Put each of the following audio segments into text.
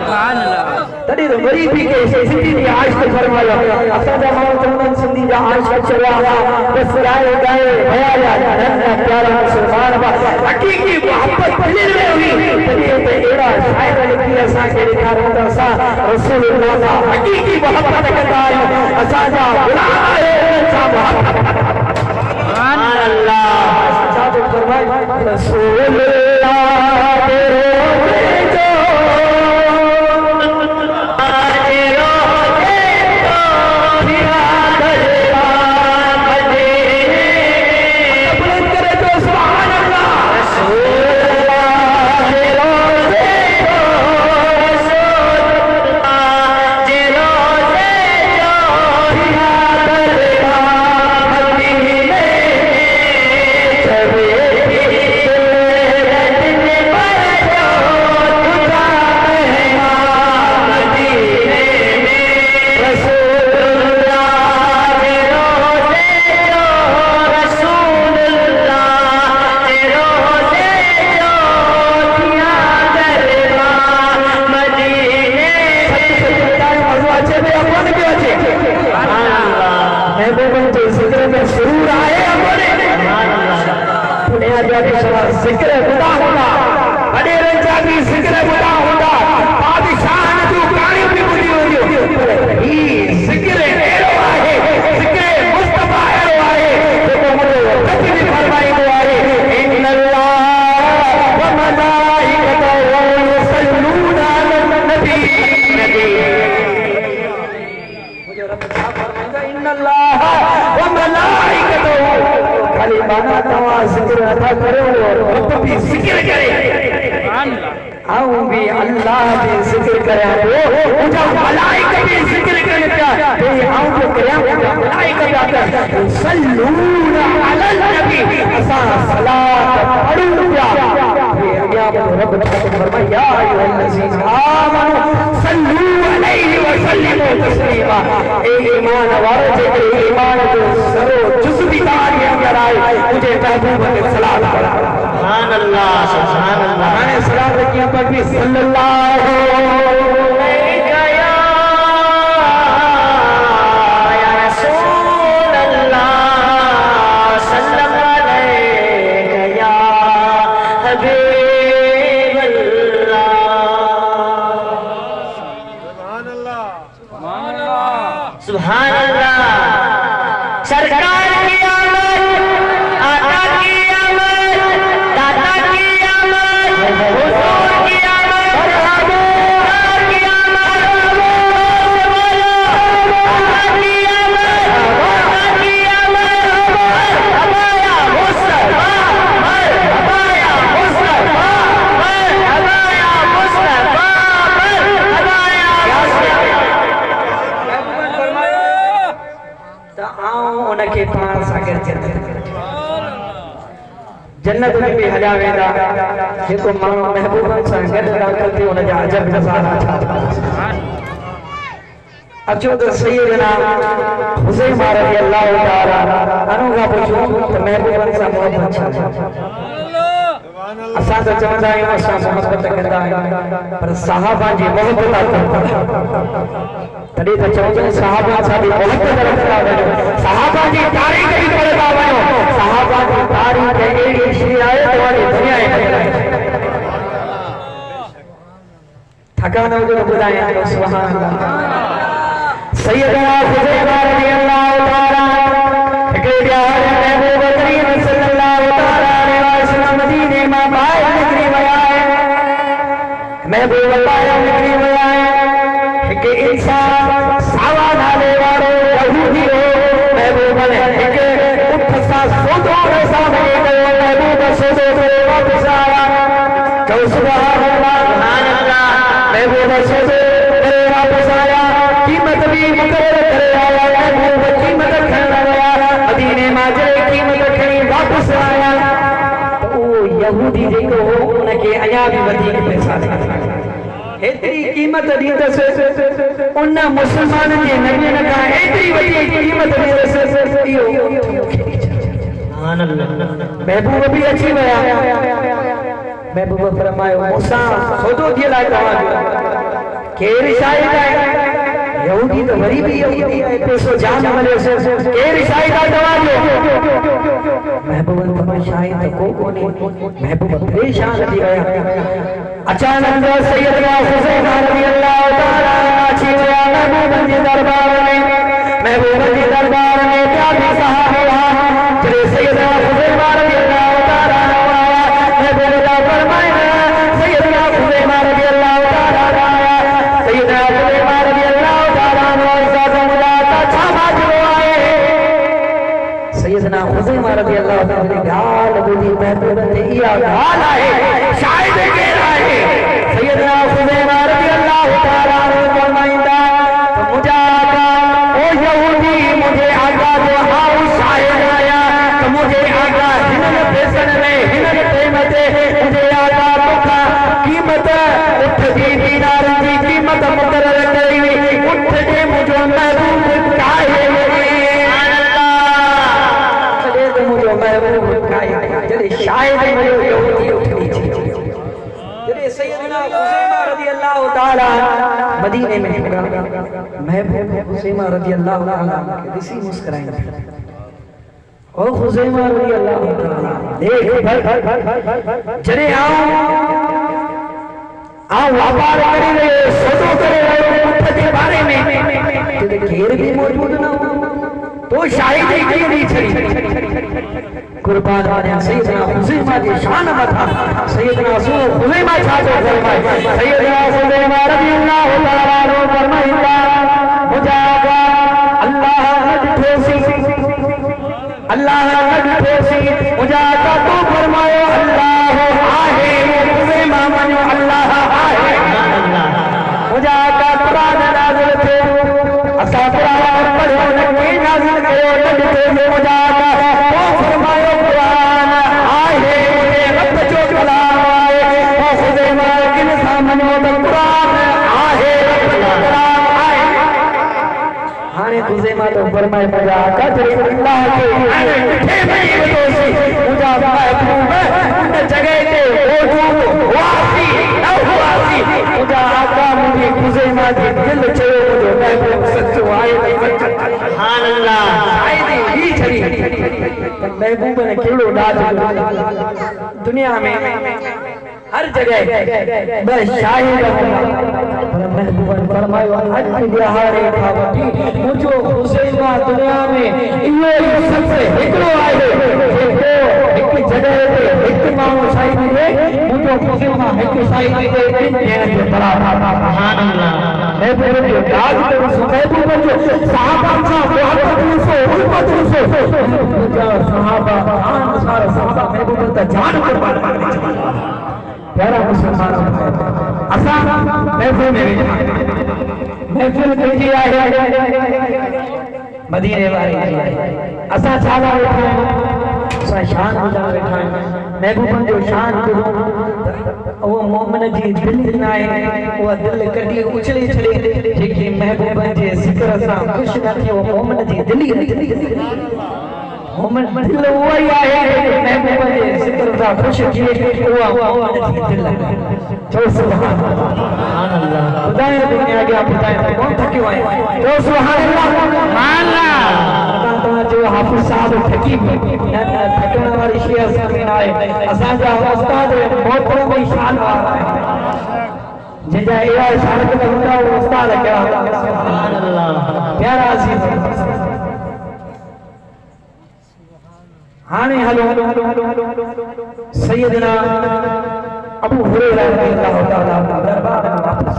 तॾहिं त गरीबी खे सिंधी जी आश खे फरमायो असांजा माण्हू चवंदा आहिनि सिंधी जा आश चया बस गाए गाए भया जा प्यारा मुस्लमान हक़ीक़ी मोहब्बत दिल में हुई तॾहिं त अहिड़ा शाइर लिखी असांखे ॾेखारियो त असां रसूलुल्लाह सां हक़ीक़ी मोहब्बत कंदा आहियूं असांजा गुलाम आहे छा मोहब्बत सुभान अल्लाह छा थो फरमाए रसूलुल्लाह जिक्र खुदा होगा बड़े रंजा भी जिक्र खुदा होगा बादशाह ने जो गाड़ी भी बुझी हुई ही जिक्र एरो आहे जिक्र मुस्तफा एरो आहे जेको मुझे कभी भी फरमाई दो आहे इन्नल्लाह व मलाइकतहु युसल्लूना अलन नबी मुझे रब साहब फरमाइंदा इन्नल्लाह व मलाइकतहु खाली माना तवा जिक्र अदा करो और रब भी जिक्र करे आऊं भी अल्लाह भी जिक्र करे तो मुझे मलाइका भी जिक्र करे क्या ये आऊं जो करे मलाइका जाता सल्लूना अलल नबी असा सलात पढ़ू क्या ये अगिया रब फरमाया या अय्युहल्लज़ीना आमनू सल्लू अलैहि व सल्लिमू तस्लीमा ए ईमान वारो जे ईमान जो सरो जुज़वी तारी अंदर आए मुझे महबूब ने सलात पढ़ा सुभान अल्लाह मैंने सलात किया पर भी सल्लल्लाहु अलैहि या रसूल अल्लाह सल्लल्लाहु अलैहि या हबीब अल्लाह सुभान अल्लाह सुभान अल्लाह सरकार की आमद आका की आमद दाता की आमद हुजूर की आमद सरकार की आमद आका की आमद दाता की आमद हबाया मुस्तफा हबाया मुस्तफा हबाया मुस्तफा हबाया उनके पाण सां गॾु जन्नत में भी हलिया वेंदा जेको माण्हू महबूबनि सां गॾु दाख़िल थियो उन जा अजब नज़ारा छा अचो त सैयदना हुसैन रज़ियल्लाहु ताला अन्हु खां पुछूं त महबूबनि सां मोहबत छा असां त चवंदा आहियूं असां मोहबत कंदा आहियूं पर सहाबा जी मोहबत तॾहिं त चवंदा आहिनि सहाबा सां बि मोहबत रखंदा वञो सहाबा जी तारीख़ बि पढ़ंदा वञो सहाबा जी तारीख़ अहिड़ी शइ आहे त वरी दुनिया जे अंदर थकान हुजे त ॿुधायां थो सुभान अल्लाह सैयदना हुसैन रज़ियल्लाहु ताला हिकिड़े ॾियार महबूब करीम सल्लल्लाहु ताला अलैहि वसल्लम मदीने मां ॿाहिरि निकिरी विया आहिनि महबूब ॿाहिरि निकिरी विया आहिनि हिकु इंसान सावा नाले वारो यहूदी हो महबूब ने हिकु उठ सां सोधो सामने कयो महबूब सोधो करे वापस आया चओ सुभान अल्लाह महबूब सोधो करे वापस आया कीमत भी मुक़रर करे आया महबूब कीमत खणण विया मदीने मां जॾहिं कीमत खणी वापस आया त उहो यहूदी जेको हो उनखे अञा बि वधीक पैसा ॾिना एतरी कीमत दींदस उन मुसलमान के नबी ने कहा एतरी वडी कीमत दींदस इहो सुभान अल्लाह महबूब भी अची वया महबूब फरमायो मूसा सोदो दिए लाइ तवा केर शायद है यहूदी तो वरी भी यहूदी है पैसो जान मिले से केर शायद है दवा महबूब तमा शायद को कोने महबूब परेशान थी गया अचानक सैयदना हुसैन रज़ी अल्लाह तआला अच्छी गया महबूब के दरबार में महबूब के दरबार में क्या भी सहाबा चले सैयदना हुसैन रज़ी अल्लाह तआला महबूब का फरमाया सैयदना हुसैन रज़ी अल्लाह तआला सैयदना हुसैन रज़ी अल्लाह तआला साथ मुलाकात छामा जो आए सैयदना हुसैन रज़ी अल्लाह तआला गाल बुदी महबूब ते या गाल है शायद के आए सैयदना हुसैन रज़ी अल्लाह तआला फरमाइंदा तो मुझे आका ओ यहूदी मुझे आका जो आओ शायद आया तो मुझे आका हिनन फैशन में हिनन क़ीमत मुझे आका तोखा कीमत उठ जी दीनार जी कीमत मुकर्रर कई उठ जे मुझो महबूब काहे सुभान अल्लाह चले तो मुझो महबूब काहे जदे शायद मुझो यहूदी उठनी थी जदे सैयदना हुसैन रज़ी अल्लाह तआला मदीने में महबूब हुसैन रज़ी अल्लाह तआला ऋषि मुस्कुराए ओ हुसैन रज़ी अल्लाह तआला देख जरे आओ व्यापार करे रहे सौदो करे रहे उठ के बारे में तेरे घेर भी मौजूद ना हो तो शायद ही क्यों नहीं छड़ी कुर्बान आने सैयदना हुसैन की शान बता सैयदना हुसैन छातो फरमाए सैयदना हुसैन रज़ी अल्लाह तआला रो फरमाइंदा मुजागा अल्लाह ठोसी मुजागा तो फरमायो अल्लाह आहे हुसैन मानो अल्लाह आहे मुजागा कुरान नाज़िल थे असा कुरान पढ़ो नबी नाज़िल कयो नबी मुजागा तो फरमायो कुरान आहे मुझे रब जो कलाम आहे ओ हुसैन किन सामने तो कुरान आहे कलाम आहे हाने हुसैन तो फरमाए मुजागा जरे अल्लाह के मिठे में दोसी मुजागा महबूब उन जगह पे मौजूद वासी न वासी मुजागा मुझे हुसैन के दिल चयो मुझो महबूब सच्चो आए सुभान अल्लाह शायद ही छड़ी महबूब ने केड़ो दाद दुनिया में हर जगह बस शाहिद महबूब ने फरमायो अज बिहारे खावटी मुझो हुसैन दुनिया में इहो सबसे हिकड़ो आहे जेको एक जगह पे एक माण्हू शाहिद है मुझो हुसैन एक शाहिद है इन ॾियण जे बराबर सुभान अल्लाह महबूब जो दाद महबूब जो सहाबा सां मोहब्बत सो उल्फत सो सहाबा आन सारा सहाबा महबूब त जान कुर्बान करे प्यारा मुसलमान असा महफिल में महफिल कई आहे मदीने वाली असा छाला वेठा असा शान बुधा वेठा महबूबन जो शान बुधो वो मोमिन जी दिल ना आहे वो दिल कडी उछली उछली जेकी महबूबन जे जिक्र सां खुश न थी वो मोमिन जी दिल मोमिन दिल वो ही आहे महबूब जे जिक्र सां खुश थी वो मोमिन जी दिल जो सुभान अल्लाह खुदाए दुनिया के बुधाए कौन थकियो आहे जो सुभान अल्लाह तो जो हाफिज साहब थकी थकण वाली शइ असां में आहे असां जा उस्ताद मोहतरम में शान वारा आहे जिनजा एवा शान के हूंदा उस्ताद कहिड़ा सुभान अल्लाह प्यारा अज़ीज़ हाने हलो सैयदना अबू हुरैरा रज़ियल्लाहु तआला दरबार में वापस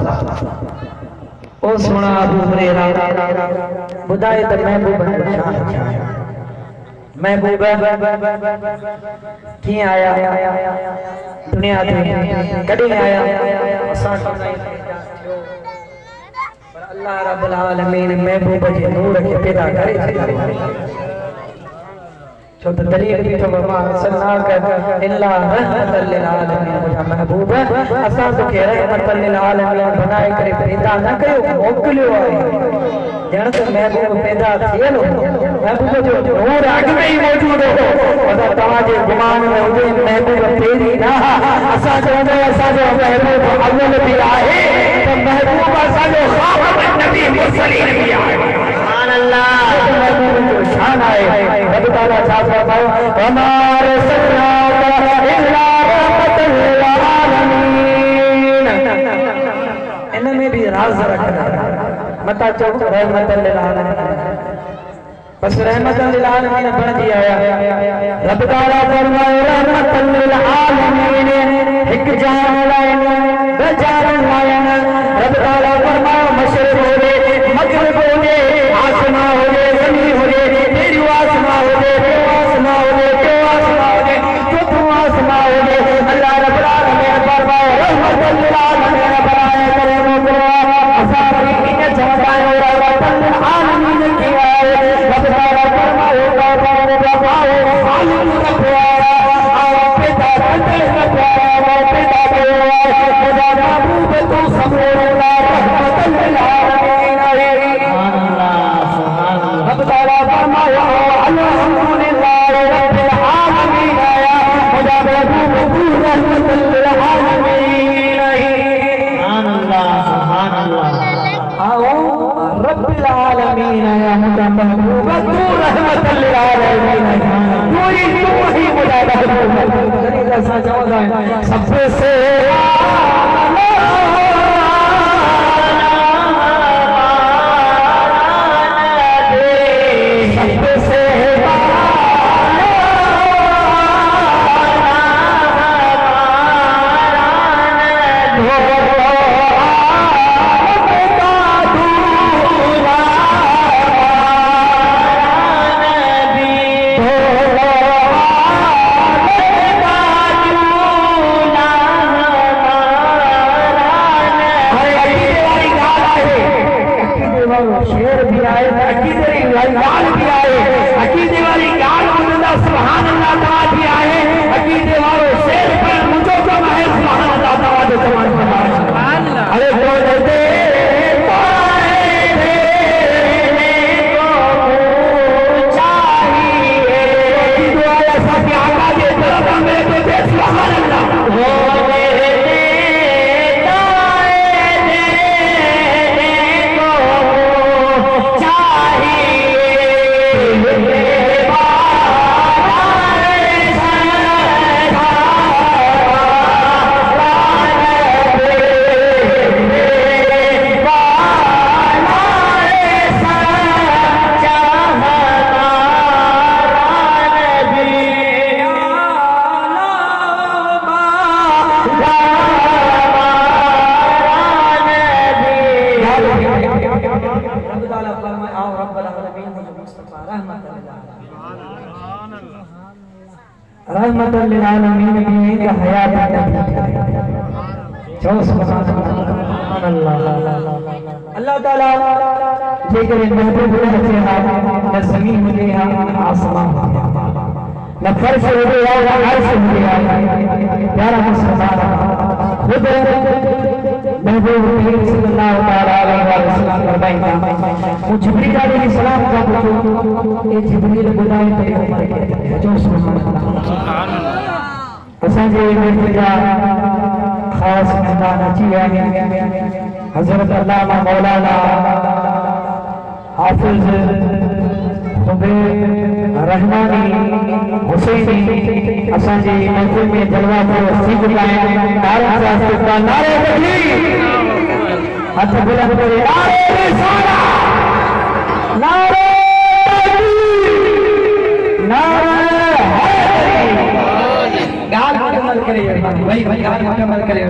ओ सोना अबू हुरैरा बुधाए त महबूब ने शान छा महबूब की आया दुनिया में कदी आया असा पर अल्लाह रब्बुल आलमीन महबूब जे नूर के पैदा करे छो तो दलील भी तो मा सल्लल्लाहु इल्ला रहमतल लिल आलमीन मुझा महबूब असा तो के रहमतल लिल आलमीन बनाए करे पैदा न कयो मोकलियो आहे जण तो महबूब पैदा थियलो महबूब जो नूर अग में ही मौजूद हो अदा तवा जे गुमान में हुजे महबूब पेरी ना असा जो असा जो महबूब अव्वल भी आहे तो महबूब ताला छा फरमायो हमारे सन्नाता इल्ला रहमतल लिल आलमीन। इनमें भी राज रखना मता चो रहमतल लिल आलमीन बस रहमतल लिल आलमीन बन दिया रब ताला फरमायो रहमतल लिल आलमीन एक जान लाइन बेजान लाइन रब ताला फरमायो मशरिक हो दे मगरिब हो दे आसमां हो दे जमीन हो दे तेरी आसमां हो दे आसमां हो दे तो आसमां हो दे तो तू आसमां हो दे अल्लाह रब्बुल आलमीन फरमायो रहमतल लिल आलमीन बनाए करे मोकरा असारी इन चाहता है रहमतल लिल आलमीन किया है रब ताला फरमायो बाबा बाबा आलम रखवा आओ पिता तंदे रखवा पिता देवा खुदा महबूब तू सबोला रहमतल लिल आलमीन रब ताला फरमाया अल्हम्दुलिल्लाह रब्बिल आलमीन खुदा महबूब तू रहमतल लिल आलमीन सुभान अल्लाह आओ रब्बिल आलमीन या खुदा महबूब तू रहमतल लिल आलमीन तू ही खुदा महबूब जल्दी सा चवंदा सबसे शेर भी आए अकीदे वाली भी आए अकीदे वाली गाल मुंदा सुभान अल्लाह ताला भी आए अकीदे वालो शेर पर मुझो को है सुभान अल्लाह ताला जो जमान फरमाए सुभान अल्लाह अरे तो दे चाहिए अकीदे वाला साथी आका दे तरफ मेरे को दे सुभान अल्लाह हो रहमतल लिल आलमीन में का हयात जो सुभान अल्लाह अल्लाह ताला जेकर महबूब रहते हैं न जमीन हुजे आसमान न फर्श हुजे न अर्श हुजे प्यारा मुसलमान खुद महबूब करीम सल्लल्लाहु अलैहि वसल्लम फरमाया मुझ जिब्रील अलैहि सलाम का पूछो ए जिब्रील बुलाए तेरे ऊपर जो सुभान अल्लाह असांजे मिर्जा खास मेहमान अची विया हज़रत अल्लामा मौलाना हाफिज खुबैब रहमानी हुसैनी असांजे महफिल में जलवा को सीख लाए नारे रास्ते नारे तकलीफ हाथ बुलंद करे नारे रिसाला नारे नारे गाल मुकम्मल करे भाई गाल मुकम्मल करे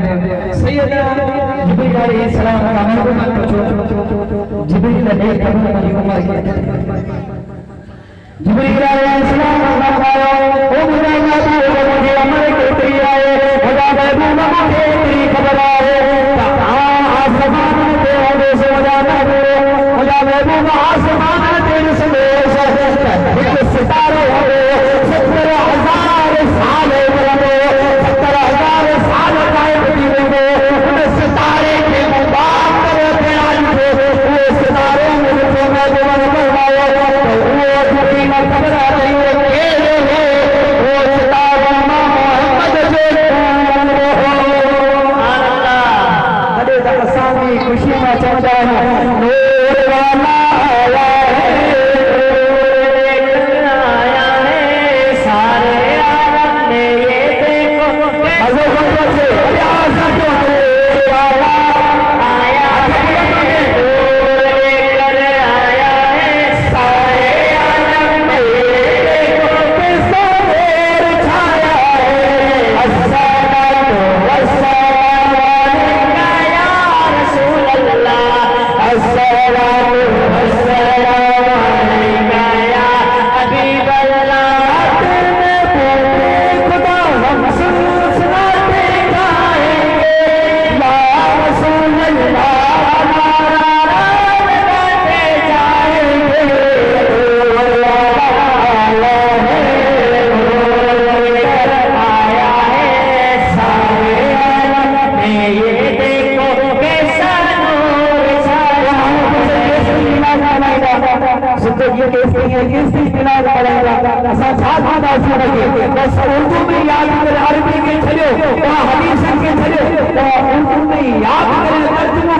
सैयदना जिब्रील अलैहि सलाम का महबूब जिब्रील ने कबूल की उम्र के जिब्रील अलैहि सलाम ने फरमाया ओ मुझे मुझे अमर के तैयार आए खुदा महबूब मुझे तेरी खबर आए आसमान पे होने से मुझे महबूब आसमान तेरे संदेश एक सितारे हो 70,000 साल हो 70,000 साल कायम हुए उन सितारे के मुबारक बयान को वो सितारे में जो महबूब फरमाया तो वो दुखी न खबर नहीं है वो सितारा मोहम्मद जो अल्लाह अरे दसामी खुशी में चलता है नूर वाला आया है साधा लगे बस उर्दू में याद करे अरबी के चलो वहाँ हदीस के चलो वहाँ उर्दू में याद करे तर्जुमा